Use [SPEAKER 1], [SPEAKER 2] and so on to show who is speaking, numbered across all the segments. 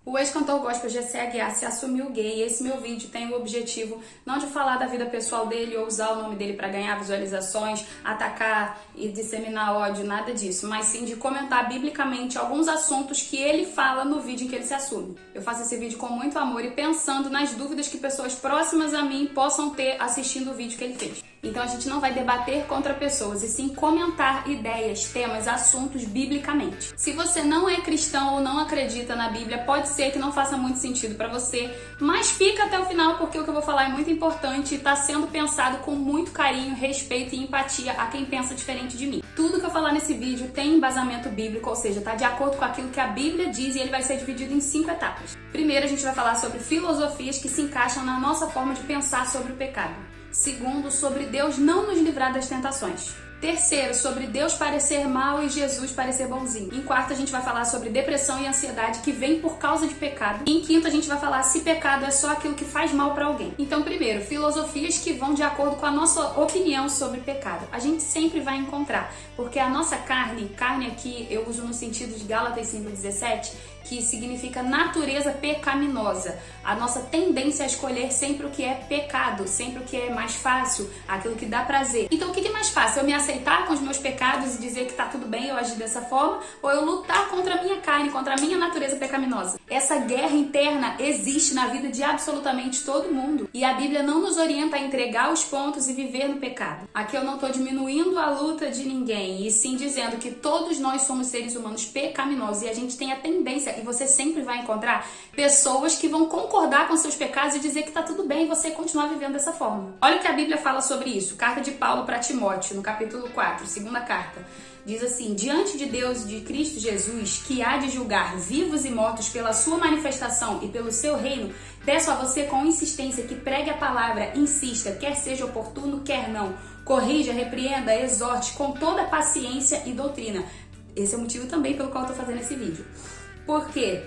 [SPEAKER 1] O ex-cantor gospel Jessé Aguiar se assumiu gay e esse meu vídeo tem o objetivo não de falar da vida pessoal dele ou usar o nome dele para ganhar visualizações, atacar e disseminar ódio, nada disso, mas sim de comentar biblicamente alguns assuntos que ele fala no vídeo em que ele se assume. Eu faço esse vídeo com muito amor e pensando nas dúvidas que pessoas próximas a mim possam ter assistindo o vídeo que ele fez. Então a gente não vai debater contra pessoas, e sim comentar ideias, temas, assuntos biblicamente. Se você não é cristão ou não acredita na Bíblia, pode ser que não faça muito sentido para você, mas fica até o final porque o que eu vou falar é muito importante e está sendo pensado com muito carinho, respeito e empatia a quem pensa diferente de mim. Tudo que eu falar nesse vídeo tem embasamento bíblico, ou seja, está de acordo com aquilo que a Bíblia diz, e ele vai ser dividido em 5 etapas. Primeiro, a gente vai falar sobre filosofias que se encaixam na nossa forma de pensar sobre o pecado. Segundo, sobre Deus não nos livrar das tentações. Terceiro, sobre Deus parecer mal e Jesus parecer bonzinho. Em quarto, a gente vai falar sobre depressão e ansiedade que vem por causa de pecado. E em quinto, a gente vai falar se pecado é só aquilo que faz mal para alguém. Então, primeiro, filosofias que vão de acordo com a nossa opinião sobre pecado. A gente sempre vai encontrar, porque a nossa carne aqui eu uso no sentido de Gálatas 5:17, que significa natureza pecaminosa. A nossa tendência a escolher sempre o que é pecado, sempre o que é mais fácil, aquilo que dá prazer. Então o que é mais fácil? Eu me aceitar com os meus pecados e dizer que tá tudo bem eu agir dessa forma? Ou eu lutar contra a minha carne, contra a minha natureza pecaminosa? Essa guerra interna existe na vida de absolutamente todo mundo. E a Bíblia não nos orienta a entregar os pontos e viver no pecado. Aqui eu não estou diminuindo a luta de ninguém, e sim dizendo que todos nós somos seres humanos pecaminosos e a gente tem a tendência, e você sempre vai encontrar pessoas que vão concordar com seus pecados e dizer que tá tudo bem você continuar vivendo dessa forma. Olha o que a Bíblia fala sobre isso. Carta de Paulo para Timóteo, no capítulo 4, segunda carta. Diz assim: diante de Deus e de Cristo Jesus, que há de julgar vivos e mortos pela sua manifestação e pelo seu reino, peço a você com insistência que pregue a palavra, insista, quer seja oportuno, quer não. Corrija, repreenda, exorte com toda paciência e doutrina. Esse é o motivo também pelo qual eu tô fazendo esse vídeo. Por quê?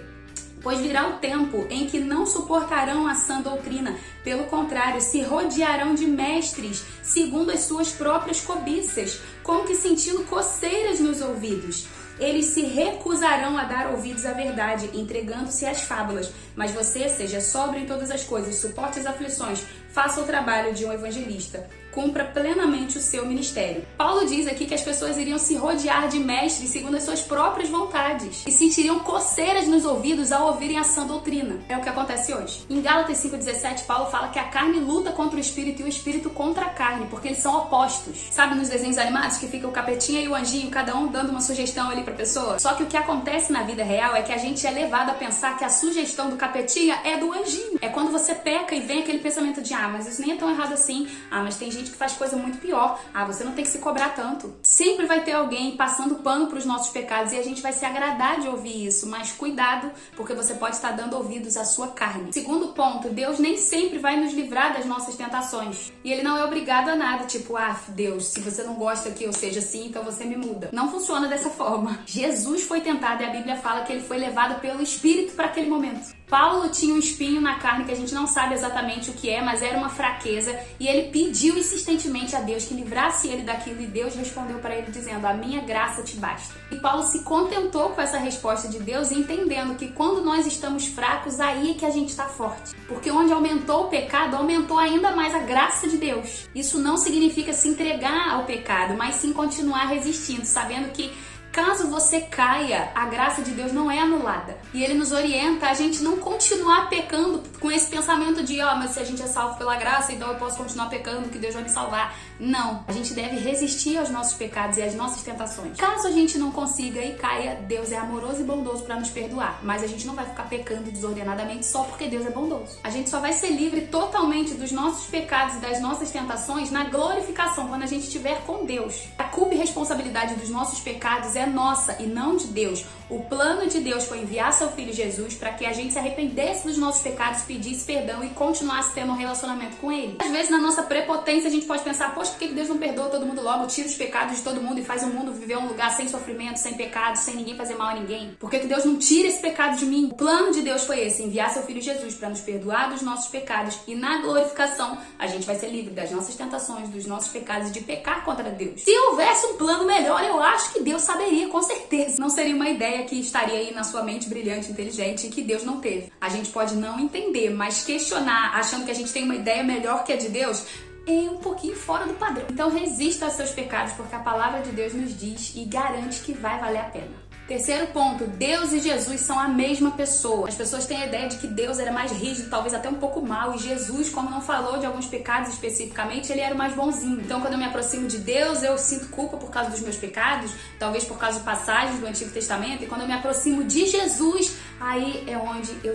[SPEAKER 1] Pois virá o tempo em que não suportarão a sã doutrina, pelo contrário, se rodearão de mestres, segundo as suas próprias cobiças, como que sentindo coceiras nos ouvidos. Eles se recusarão a dar ouvidos à verdade, entregando-se às fábulas. Mas você seja sóbrio em todas as coisas, suporte as aflições, faça o trabalho de um evangelista, cumpra plenamente o seu ministério. Paulo diz aqui que as pessoas iriam se rodear de mestres segundo as suas próprias vontades e sentiriam coceiras nos ouvidos ao ouvirem a sã doutrina. É o que acontece hoje. Em Gálatas 5:17, Paulo fala que a carne luta contra o espírito e o espírito contra a carne, porque eles são opostos. Sabe nos desenhos animados que fica o capetinha e o anjinho, cada um dando uma sugestão ali pra pessoa? Só que o que acontece na vida real é que a gente é levado a pensar que a sugestão do capetinha é do anjinho. É quando você peca e vem aquele pensamento de mas isso nem é tão errado assim. Mas tem gente que faz coisa muito pior. Você não tem que se cobrar tanto. Sempre vai ter alguém passando pano pros nossos pecados e a gente vai se agradar de ouvir isso, mas cuidado, porque você pode estar dando ouvidos à sua carne. Segundo ponto, Deus nem sempre vai nos livrar das nossas tentações. E Ele não é obrigado a nada, tipo, Deus, se você não gosta que eu seja assim, então você me muda. Não funciona dessa forma. Jesus foi tentado e a Bíblia fala que ele foi levado pelo Espírito para aquele momento. Paulo tinha um espinho na carne que a gente não sabe exatamente o que é, mas era uma fraqueza, e ele pediu insistentemente a Deus que livrasse ele daquilo, e Deus respondeu para ele dizendo: a minha graça te basta. E Paulo se contentou com essa resposta de Deus, entendendo que quando nós estamos fracos, aí é que a gente está forte. Porque onde aumentou o pecado, aumentou ainda mais a graça de Deus. Isso não significa se entregar ao pecado, mas sim continuar resistindo, sabendo que caso você caia, a graça de Deus não é anulada. E Ele nos orienta a gente não continuar pecando com esse pensamento de mas se a gente é salvo pela graça, então eu posso continuar pecando, que Deus vai me salvar. Não, a gente deve resistir aos nossos pecados e às nossas tentações. Caso a gente não consiga e caia, Deus é amoroso e bondoso para nos perdoar. Mas a gente não vai ficar pecando desordenadamente só porque Deus é bondoso. A gente só vai ser livre totalmente dos nossos pecados e das nossas tentações na glorificação, quando a gente estiver com Deus. A culpa e responsabilidade dos nossos pecados é nossa e não de Deus. O plano de Deus foi enviar seu Filho Jesus para que a gente se arrependesse dos nossos pecados, pedisse perdão e continuasse tendo um relacionamento com Ele. Às vezes, na nossa prepotência, a gente pode pensar: poxa, por que Deus não perdoa todo mundo logo, tira os pecados de todo mundo e faz o mundo viver um lugar sem sofrimento, sem pecado, sem ninguém fazer mal a ninguém? Por que Deus não tira esse pecado de mim? O plano de Deus foi esse: enviar seu Filho Jesus para nos perdoar dos nossos pecados, e na glorificação a gente vai ser livre das nossas tentações, dos nossos pecados e de pecar contra Deus. Se houvesse um plano melhor, eu acho que Deus saberia, com certeza. Não seria uma ideia ideia que estaria aí na sua mente brilhante, inteligente e que Deus não teve. A gente pode não entender, mas questionar, achando que a gente tem uma ideia melhor que a de Deus, é um pouquinho fora do padrão. Então resista aos seus pecados, porque a palavra de Deus nos diz e garante que vai valer a pena. Terceiro ponto, Deus e Jesus são a mesma pessoa. As pessoas têm a ideia de que Deus era mais rígido, talvez até um pouco mau, e Jesus, como não falou de alguns pecados especificamente, ele era o mais bonzinho. Então, quando eu me aproximo de Deus, eu sinto culpa por causa dos meus pecados, talvez por causa de passagens do Antigo Testamento, e quando eu me aproximo de Jesus, aí é onde eu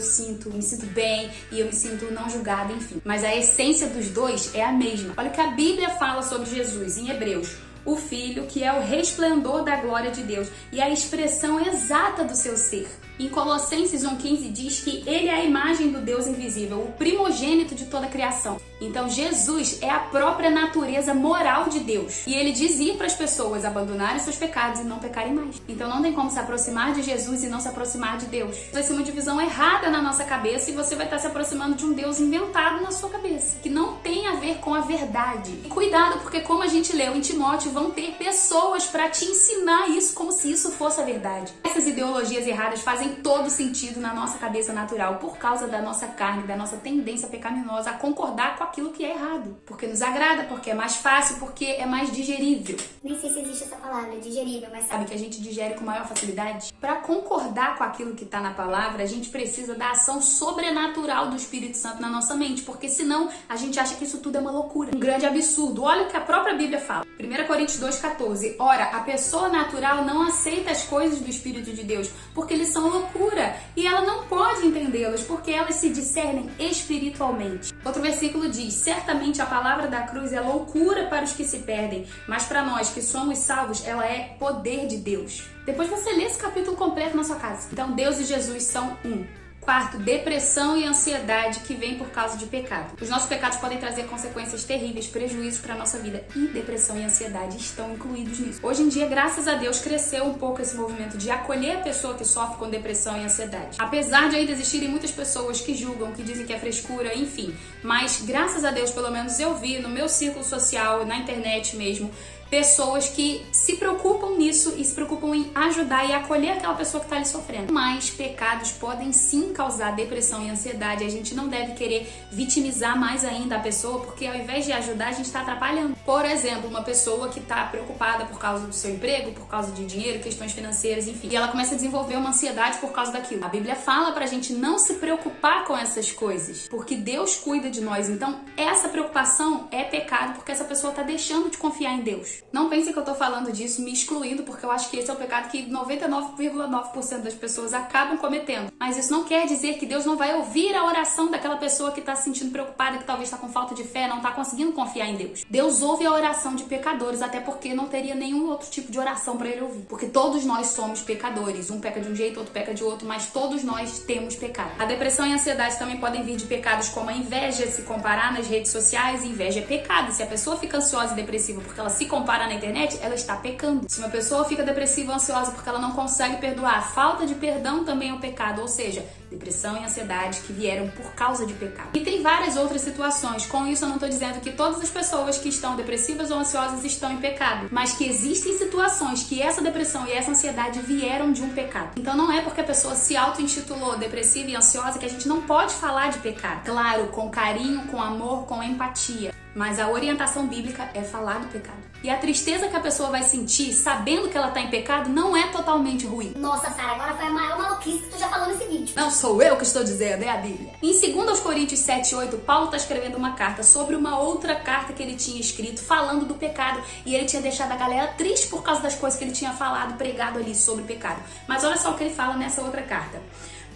[SPEAKER 1] me sinto bem, e eu me sinto não julgada, enfim. Mas a essência dos dois é a mesma. Olha o que a Bíblia fala sobre Jesus em Hebreus. O Filho, que é o resplendor da glória de Deus e a expressão exata do seu ser. Em Colossenses 1,15 diz que ele é a imagem do Deus invisível, o primogênito de toda a criação. Então Jesus é a própria natureza moral de Deus. E ele dizia para as pessoas abandonarem seus pecados e não pecarem mais. Então não tem como se aproximar de Jesus e não se aproximar de Deus. Vai ser uma divisão errada na nossa cabeça e você vai estar se aproximando de um Deus inventado na sua cabeça, que não tem a ver com a verdade. E cuidado, porque como a gente leu em Timóteo, vão ter pessoas para te ensinar isso como se isso fosse a verdade. Essas ideologias erradas fazem todo sentido na nossa cabeça natural por causa da nossa carne, da nossa tendência pecaminosa a concordar com aquilo que é errado. Porque nos agrada, porque é mais fácil, porque é mais digerível.
[SPEAKER 2] Nem sei se existe essa palavra, digerível, mas
[SPEAKER 1] sabe que a gente digere com maior facilidade? Para concordar com aquilo que está na palavra, a gente precisa da ação sobrenatural do Espírito Santo na nossa mente, porque senão a gente acha que isso tudo é uma loucura, um grande absurdo. Olha o que a própria Bíblia fala. 1 Coríntios 2,14. Ora, a pessoa natural não aceita as coisas do Espírito de Deus, porque eles são loucura, e ela não pode entendê-las, porque elas se discernem espiritualmente. Outro versículo diz: certamente a palavra da cruz é loucura para os que se perdem, mas para nós que somos salvos, ela é poder de Deus. Depois você lê esse capítulo completo na sua casa. Então Deus e Jesus são um. Quarto, depressão e ansiedade que vem por causa de pecado. Os nossos pecados podem trazer consequências terríveis, prejuízos para a nossa vida, e depressão e ansiedade estão incluídos nisso. Hoje em dia, graças a Deus, cresceu um pouco esse movimento de acolher a pessoa que sofre com depressão e ansiedade. Apesar de ainda existirem muitas pessoas que julgam, que dizem que é frescura, enfim. Mas, graças a Deus, pelo menos eu vi no meu círculo social, na internet mesmo, pessoas que se preocupam nisso e se preocupam em ajudar e acolher aquela pessoa que está ali sofrendo. Mas pecados podem sim causar depressão e ansiedade. A gente não deve querer vitimizar mais ainda a pessoa, porque ao invés de ajudar, a gente está atrapalhando. Por exemplo, uma pessoa que está preocupada por causa do seu emprego, por causa de dinheiro, questões financeiras, enfim, e ela começa a desenvolver uma ansiedade por causa daquilo. A Bíblia fala pra gente não se preocupar com essas coisas, porque Deus cuida de nós. Então, essa preocupação é pecado, porque essa pessoa está deixando de confiar em Deus. Não pense que eu tô falando disso me excluindo, porque eu acho que esse é o pecado que 99,9% das pessoas acabam cometendo. Mas isso não quer dizer que Deus não vai ouvir a oração daquela pessoa que tá se sentindo preocupada, que talvez tá com falta de fé, não tá conseguindo confiar em Deus. Deus ouve a oração de pecadores, até porque não teria nenhum outro tipo de oração pra ele ouvir. Porque todos nós somos pecadores. Um peca de um jeito, outro peca de outro, mas todos nós temos pecado. A depressão e a ansiedade também podem vir de pecados como a inveja. Se comparar nas redes sociais, inveja é pecado. Se a pessoa fica ansiosa e depressiva porque ela se compara na internet, ela está pecando. Se uma pessoa fica depressiva ou ansiosa porque ela não consegue perdoar, a falta de perdão também é um pecado, ou seja, depressão e ansiedade que vieram por causa de pecado. E tem várias outras situações. Com isso eu não estou dizendo que todas as pessoas que estão depressivas ou ansiosas estão em pecado, mas que existem situações que essa depressão e essa ansiedade vieram de um pecado. Então não é porque a pessoa se auto-intitulou depressiva e ansiosa que a gente não pode falar de pecado. Claro, com carinho, com amor, com empatia. Mas a orientação bíblica é falar do pecado. E a tristeza que a pessoa vai sentir sabendo que ela tá em pecado não é totalmente ruim.
[SPEAKER 2] Nossa, Sara, agora foi a maior maluquice que tu já falou nesse vídeo.
[SPEAKER 1] Não sou eu que estou dizendo, é a Bíblia. Em 2 Coríntios 7:8, Paulo está escrevendo uma carta sobre uma outra carta que ele tinha escrito falando do pecado. E ele tinha deixado a galera triste por causa das coisas que ele tinha falado, pregado ali sobre pecado. Mas olha só o que ele fala nessa outra carta.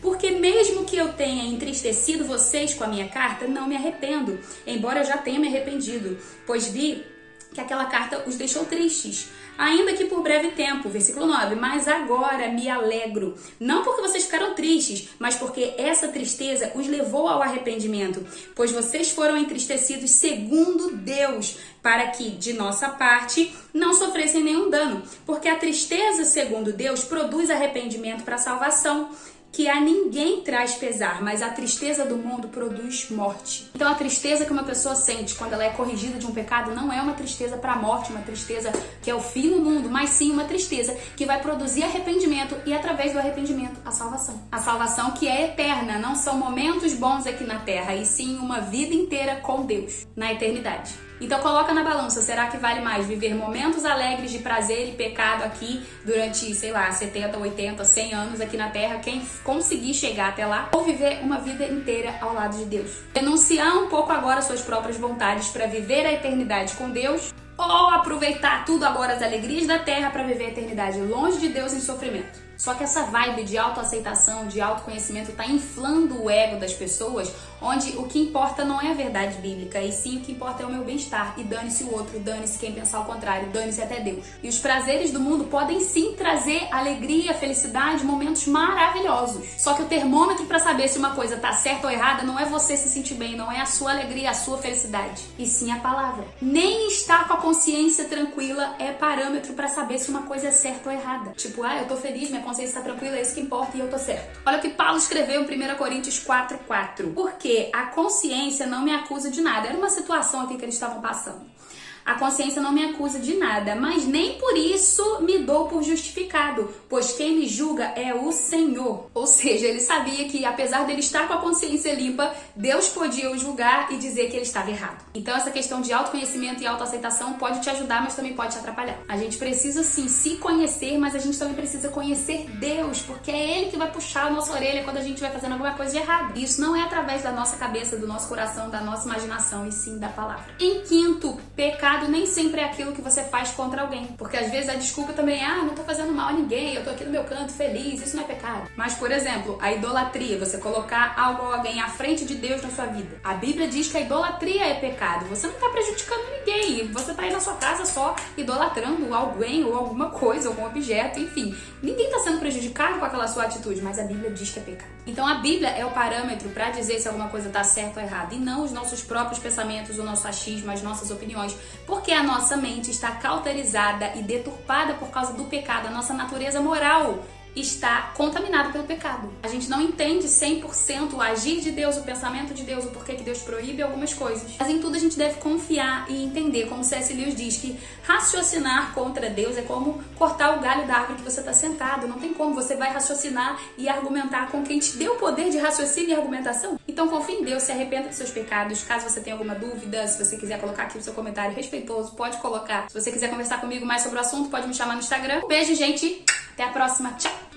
[SPEAKER 1] Porque mesmo que eu tenha entristecido vocês com a minha carta, não me arrependo, embora eu já tenha me arrependido, pois vi que aquela carta os deixou tristes, ainda que por breve tempo. Versículo 9, mas agora me alegro, não porque vocês ficaram tristes, mas porque essa tristeza os levou ao arrependimento, pois vocês foram entristecidos segundo Deus, para que, de nossa parte, não sofressem nenhum dano, porque a tristeza, segundo Deus, produz arrependimento para a salvação, que a ninguém traz pesar, mas a tristeza do mundo produz morte. Então a tristeza que uma pessoa sente quando ela é corrigida de um pecado não é uma tristeza para a morte, uma tristeza que é o fim do mundo, mas sim uma tristeza que vai produzir arrependimento e através do arrependimento a salvação. A salvação que é eterna, não são momentos bons aqui na terra, e sim uma vida inteira com Deus na eternidade. Então coloca na balança, será que vale mais viver momentos alegres de prazer e pecado aqui durante, sei lá, 70, 80, 100 anos aqui na Terra, quem conseguir chegar até lá, ou viver uma vida inteira ao lado de Deus? Renunciar um pouco agora às suas próprias vontades para viver a eternidade com Deus, ou aproveitar tudo agora as alegrias da Terra para viver a eternidade longe de Deus em sofrimento? Só que essa vibe de autoaceitação, de autoconhecimento tá inflando o ego das pessoas, onde o que importa não é a verdade bíblica, e sim o que importa é o meu bem-estar. E dane-se o outro, dane-se quem pensar o contrário, dane-se até Deus. E os prazeres do mundo podem sim trazer alegria, felicidade, momentos maravilhosos. Só que o termômetro para saber se uma coisa tá certa ou errada não é você se sentir bem, não é a sua alegria, a sua felicidade, e sim a palavra. Nem estar com a consciência tranquila é parâmetro para saber se uma coisa é certa ou errada. Tipo, eu tô feliz, minha consciência está tranquila, é isso que importa e eu tô certo. Olha o que Paulo escreveu em 1 Coríntios 4:4. Porque a consciência não me acusa de nada. Era uma situação aqui que eles estavam passando. A consciência não me acusa de nada, mas nem por isso me dou por justificado, pois quem me julga é o Senhor. Ou seja, ele sabia que apesar dele estar com a consciência limpa, Deus podia o julgar e dizer que ele estava errado. Então essa questão de autoconhecimento e autoaceitação pode te ajudar, mas também pode te atrapalhar. A gente precisa sim se conhecer, mas a gente também precisa conhecer Deus, porque é Ele que vai puxar a nossa orelha quando a gente vai fazendo alguma coisa de errado. Isso não é através da nossa cabeça, do nosso coração, da nossa imaginação, e sim da palavra. Em quinto, pecado nem sempre é aquilo que você faz contra alguém. Porque às vezes a desculpa também é, não tô fazendo mal a ninguém, eu tô aqui no meu canto feliz, isso não é pecado. Mas, por exemplo, a idolatria, você colocar algo ou alguém à frente de Deus na sua vida. A Bíblia diz que a idolatria é pecado. Você não tá prejudicando ninguém, você tá aí na sua casa só idolatrando alguém ou alguma coisa, algum objeto, enfim. Ninguém tá sendo prejudicado com aquela sua atitude, mas a Bíblia diz que é pecado. Então a Bíblia é o parâmetro para dizer se alguma coisa tá certa ou errada, e não os nossos próprios pensamentos, o nosso achismo, as nossas opiniões, porque a nossa mente está cauterizada e deturpada por causa do pecado, a nossa natureza moral está contaminada pelo pecado. A gente não entende 100% o agir de Deus, o pensamento de Deus, o porquê que Deus proíbe algumas coisas. Mas em tudo a gente deve confiar e entender, como C.S. Lewis diz, que raciocinar contra Deus é como cortar o galho da árvore que você está sentado. Não tem como, você vai raciocinar e argumentar com quem te deu o poder de raciocínio e argumentação. Então confie em Deus, se arrependa dos seus pecados. Caso você tenha alguma dúvida, se você quiser colocar aqui o seu comentário respeitoso, pode colocar. Se você quiser conversar comigo mais sobre o assunto, pode me chamar no Instagram. Um beijo, gente. Até a próxima. Tchau!